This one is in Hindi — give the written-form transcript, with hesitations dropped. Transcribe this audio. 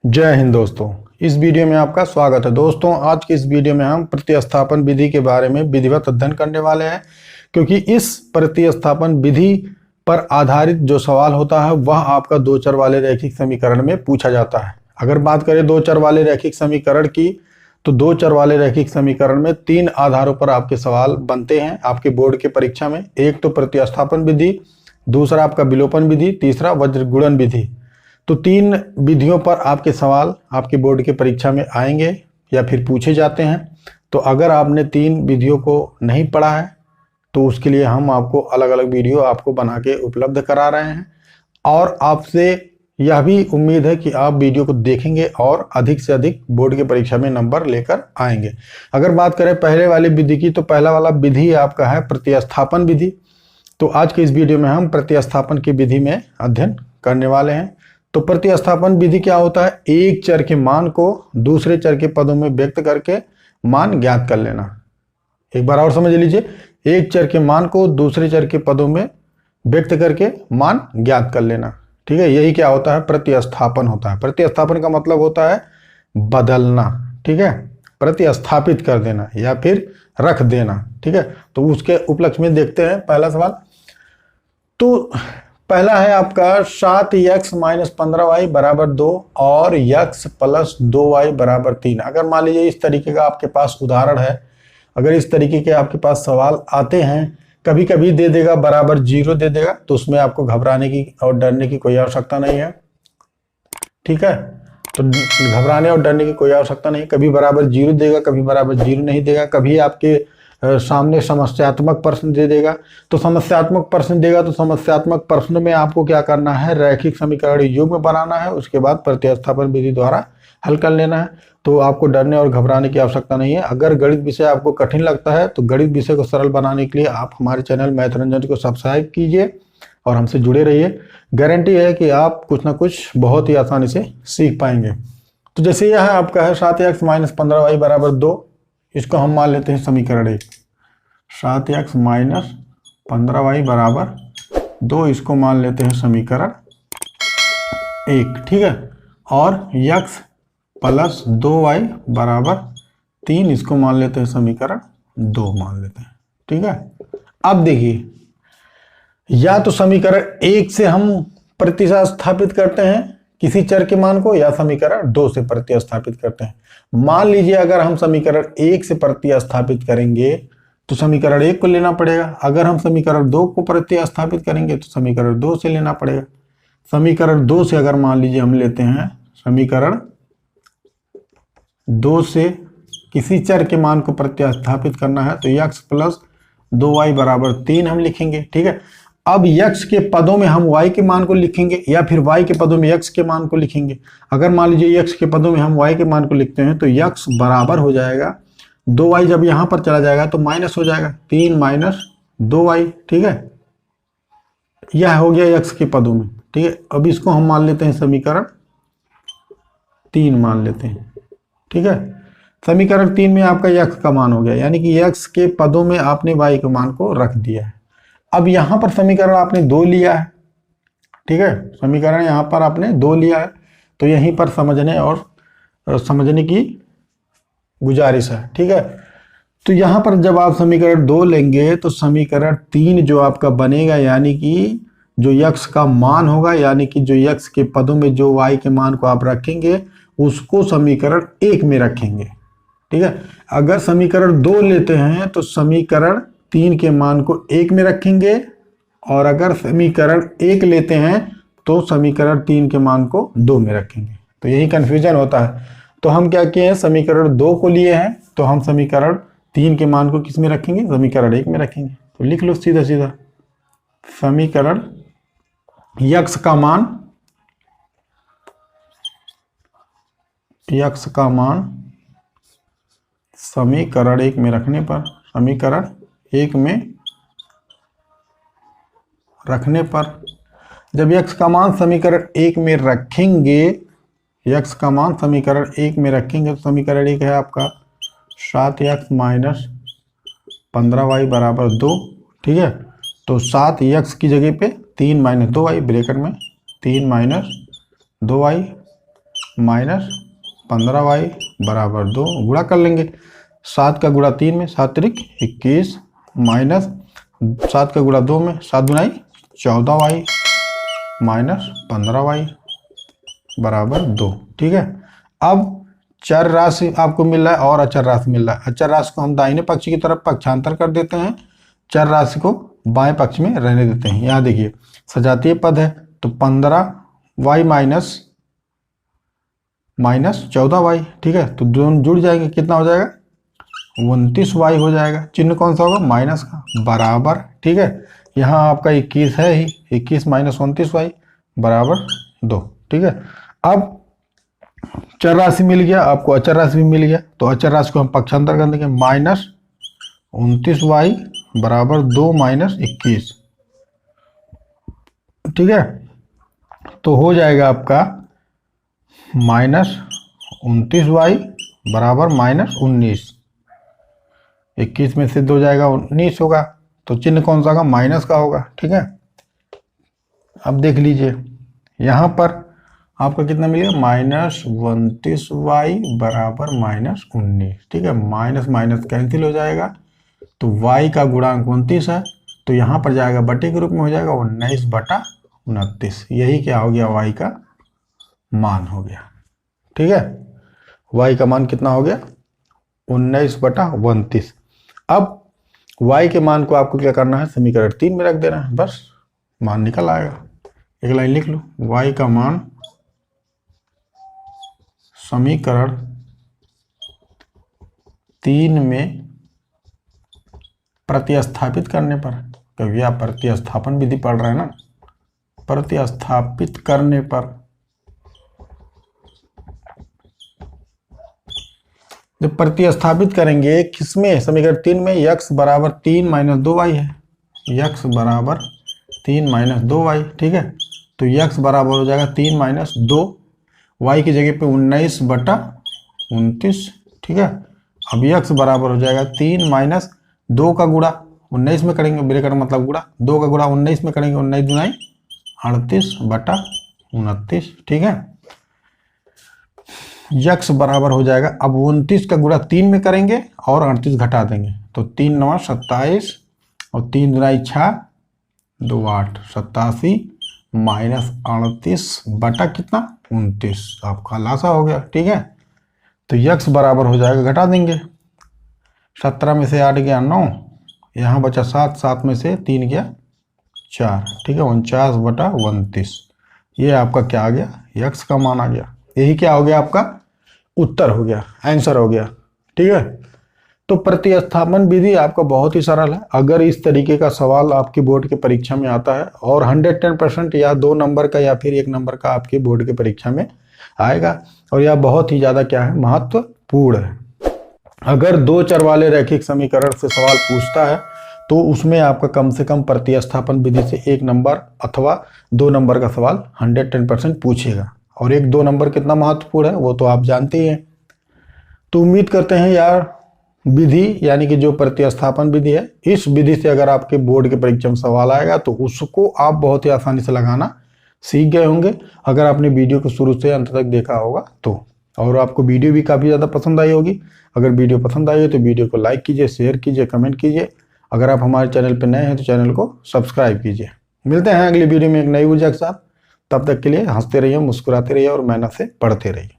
जय हिंद दोस्तों। इस वीडियो में आपका स्वागत है। दोस्तों, आज की इस वीडियो में हम प्रतिस्थापन विधि के बारे में विधिवत अध्ययन करने वाले हैं, क्योंकि इस प्रतिस्थापन विधि पर आधारित जो सवाल होता है वह आपका दो चर वाले रैखिक समीकरण में पूछा जाता है। अगर बात करें दो चर वाले रैखिक समीकरण की, तो दो चर वाले रैखिक समीकरण में तीन आधारों पर आपके सवाल बनते हैं आपके बोर्ड के परीक्षा में। एक तो प्रतिस्थापन विधि, दूसरा आपका विलोपन विधि, तीसरा वज्रगुणन विधि। तो तीन विधियों पर आपके सवाल आपके बोर्ड के परीक्षा में आएंगे या फिर पूछे जाते हैं। तो अगर आपने तीन विधियों को नहीं पढ़ा है तो उसके लिए हम आपको अलग अलग वीडियो आपको बना के उपलब्ध करा रहे हैं, और आपसे यह भी उम्मीद है कि आप वीडियो को देखेंगे और अधिक से अधिक बोर्ड के परीक्षा में नंबर लेकर आएंगे। अगर बात करें पहले वाली विधि की, तो पहला वाला विधि आपका है प्रतिस्थापन विधि। तो आज के इस वीडियो में हम प्रतिस्थापन की विधि में अध्ययन करने वाले हैं। तो प्रतिस्थापन विधि क्या होता है? एक चर के मान को दूसरे चर के पदों में व्यक्त करके मान ज्ञात कर लेना। एक बार और समझ लीजिए, एक चर के मान को दूसरे चर के पदों में व्यक्त करके मान ज्ञात कर लेना। ठीक है, यही क्या होता है? प्रतिस्थापन होता है। प्रतिस्थापन का मतलब होता है बदलना। ठीक है, प्रतिस्थापित कर देना या फिर रख देना। ठीक है, तो उसके उपलक्ष्य में देखते हैं पहला सवाल। तो पहला है आपका 7x माइनस 15y बराबर 2 और x प्लस 2y बराबर 3। अगर मान लीजिए इस तरीके का आपके पास उदाहरण है, अगर इस तरीके के आपके पास सवाल आते हैं, कभी कभी दे देगा बराबर 0 दे देगा, तो उसमें आपको घबराने की और डरने की कोई आवश्यकता नहीं है। ठीक है, तो घबराने और डरने की कोई आवश्यकता नहीं। कभी बराबर 0 देगा, कभी बराबर 0 नहीं देगा, कभी आपके सामने समस्यात्मक प्रश्न दे देगा। तो समस्यात्मक प्रश्न देगा तो समस्यात्मक प्रश्न में आपको क्या करना है? रैखिक समीकरण युग्म बनाना है, उसके बाद प्रतिस्थापन विधि द्वारा हल कर लेना है। तो आपको डरने और घबराने की आवश्यकता नहीं है। अगर गणित विषय आपको कठिन लगता है तो गणित विषय को सरल बनाने के लिए आप हमारे चैनल मैथ रंजन को सब्सक्राइब कीजिए और हमसे जुड़े रहिए। गारंटी है कि आप कुछ ना कुछ बहुत ही आसानी से सीख पाएंगे। तो जैसे यह आपका है 7x माइनस 15y बराबर 2, इसको हम मान लेते हैं समीकरण 1। 7x माइनस 15y बराबर 2, इसको मान लेते हैं समीकरण 1। ठीक है, और x प्लस 2y बराबर 3, इसको मान लेते हैं समीकरण 2 मान लेते हैं। ठीक है, अब देखिए, या तो समीकरण 1 से हम प्रतिस्थापित करते हैं किसी चर के मान को, या समीकरण 2 से प्रतिस्थापित करते हैं। मान लीजिए अगर हम समीकरण 1 से प्रतिस्थापित करेंगे तो समीकरण 1 को लेना पड़ेगा। अगर हम समीकरण 2 को प्रतिस्थापित करेंगे तो समीकरण 2 से लेना पड़ेगा। समीकरण 2 से अगर मान लीजिए हम लेते हैं, समीकरण 2 से किसी चर के मान को प्रतिस्थापित करना है तो x प्लस 2y बराबर 3 हम लिखेंगे। ठीक है, अब x के पदों में हम y के मान को लिखेंगे या फिर y के पदों में x के मान को लिखेंगे। अगर मान लीजिए x के पदों में हम y के मान को लिखते हैं तो x बराबर हो जाएगा 2y, जब यहां पर चला जाएगा तो माइनस हो जाएगा 3 माइनस 2y। ठीक है, यह हो गया x के पदों में। ठीक है, अब इसको हम मान लेते हैं समीकरण 3 मान लेते हैं। ठीक है, समीकरण 3 में आपका x का मान हो गया, यानी कि x के पदों में आपने y के मान को रख दिया है। अब यहां पर समीकरण आपने 2 लिया है। ठीक है, समीकरण यहां पर आपने 2 लिया है, तो यहीं पर समझने की गुजारिश है। ठीक है, तो यहां पर जब आप समीकरण 2 लेंगे तो समीकरण 3 जो आपका बनेगा, यानी कि जो x का मान होगा, यानी कि जो x के पदों में जो y के मान को आप रखेंगे उसको समीकरण 1 में रखेंगे। ठीक है, अगर समीकरण 2 लेते हैं तो समीकरण 3 के मान को 1 में रखेंगे, और अगर समीकरण 1 लेते हैं तो समीकरण 3 के मान को 2 में रखेंगे। तो यही कंफ्यूजन होता है। तो हम क्या किए हैं, समीकरण 2 को लिए हैं तो हम समीकरण 3 के मान को किस में रखेंगे? समीकरण 1 में रखेंगे। तो लिख लो सीधा सीधा, समीकरण x का मान समीकरण 1 में रखने पर, समीकरण 1 में रखने पर जब x का मान समीकरण 1 में रखेंगे, x का मान समीकरण 1 में रखेंगे तो समीकरण 1 है आपका 7x माइनस 15y बराबर 2। ठीक है, तो 7x की जगह पे 3 माइनस 2y, ब्रैकेट में 3 माइनस 2y माइनस 15y बराबर 2 गुणा कर लेंगे। 7 का गुणा 3 में 7 त्रिक 21 माइनस 7 का गुणा 2 में 7 गुणाई 14y माइनस 15y बराबर 2। ठीक है, अब चर राशि आपको मिल रहा है और अचर राशि मिल रहा है। अचर राशि को हम दाहिने पक्ष की तरफ पक्षांतर कर देते हैं, चर राशि को बाएं पक्ष में रहने देते हैं। यहाँ देखिए सजातीय पद है तो 15y माइनस 14y। ठीक है, तो दोनों जुड़ जाएंगे, कितना हो जाएगा 29y हो जाएगा। चिन्ह कौन सा होगा माइनस का, बराबर। ठीक है, यहाँ आपका 21 है ही, 21 माइनस 29y बराबर 2। ठीक है, अब चर राशि मिल गया, आपको अचर राशि भी मिल गया, तो अचर राशि को हम पक्षांतर कर देंगे। माइनस 29y बराबर 2 माइनस 21। ठीक है, तो हो जाएगा आपका माइनस 29y बराबर माइनस 19। 21 में से 2 जाएगा 19 होगा, तो चिन्ह कौन सा होगा माइनस का होगा। ठीक है, अब देख लीजिए यहाँ पर आपका कितना मिलेगा माइनस 29y बराबर माइनस 19। ठीक है, माइनस माइनस कैंसिल हो जाएगा, तो y का गुणांक 29 है, तो यहाँ पर जाएगा बटे के रूप में हो जाएगा 19/29। यही क्या हो गया y का मान हो गया। ठीक है, y का मान कितना हो गया 19/29। अब y के मान को आपको क्या करना है समीकरण 3 में रख देना है, बस मान निकल आएगा। एक लाइन लिख लो, y का मान समीकरण 3 में प्रतिस्थापित करने पर, क्योंकि आप प्रतिस्थापन विधि पढ़ रहे हैं ना, प्रतिस्थापित करने पर जब प्रतिस्थापित करेंगे किसमें समीकरण 3 में, x बराबर 3 माइनस 2y है, x बराबर 3 माइनस 2y। ठीक है, तो x बराबर हो जाएगा 3 माइनस 2, y की जगह पे 19/29। ठीक है, अब x बराबर हो जाएगा 3 माइनस 2 का गुणा 19 में करेंगे, ब्रैकेट मतलब गुणा, 2 का गुणा 19 में करेंगे, 19 दुनाई 38/29। ठीक है, x बराबर हो जाएगा, अब 29 का गुणा 3 में करेंगे और 38 घटा देंगे, तो 3 9 27 और 3 दुनाई 6 2 8 87 माइनस 38 बटा कितना 29, आपका लासा हो गया। ठीक है, तो x बराबर हो जाएगा, घटा देंगे, 17 में से 8 गया 9, यहाँ बचा 7, 7 में से 3 गया 4। ठीक है, 49/29। ये आपका क्या आ गया x का मान आ गया। यही क्या हो गया आपका उत्तर हो गया, आंसर हो गया। ठीक है, तो प्रतिस्थापन विधि आपका बहुत ही सरल है। अगर इस तरीके का सवाल आपके बोर्ड के परीक्षा में आता है और 110% या 2 नंबर का या फिर 1 नंबर का आपके बोर्ड के परीक्षा में आएगा, और यह बहुत ही ज्यादा क्या है महत्वपूर्ण है। अगर 2 चर वाले रैखिक समीकरण से सवाल पूछता है तो उसमें आपका कम से कम प्रतिस्थापन विधि से 1 नंबर अथवा 2 नंबर का सवाल 110% पूछेगा, और 1-2 नंबर कितना महत्वपूर्ण है वो तो आप जानते ही हैं। तो उम्मीद करते हैं यार विधि यानी कि जो प्रतिस्थापन विधि है, इस विधि से अगर आपके बोर्ड के परीक्षा में सवाल आएगा तो उसको आप बहुत ही आसानी से लगाना सीख गए होंगे, अगर आपने वीडियो को शुरू से अंत तक देखा होगा तो। और आपको वीडियो भी काफ़ी ज़्यादा पसंद आई होगी। अगर वीडियो पसंद आई हो तो वीडियो को लाइक कीजिए, शेयर कीजिए, कमेंट कीजिए। अगर आप हमारे चैनल पर नए हैं तो चैनल को सब्सक्राइब कीजिए। मिलते हैं अगली वीडियो में एक नई ऊर्जा के साथ। तब तक के लिए हंसते रहिए, मुस्कुराते रहिए और मेहनत से पढ़ते रहिए।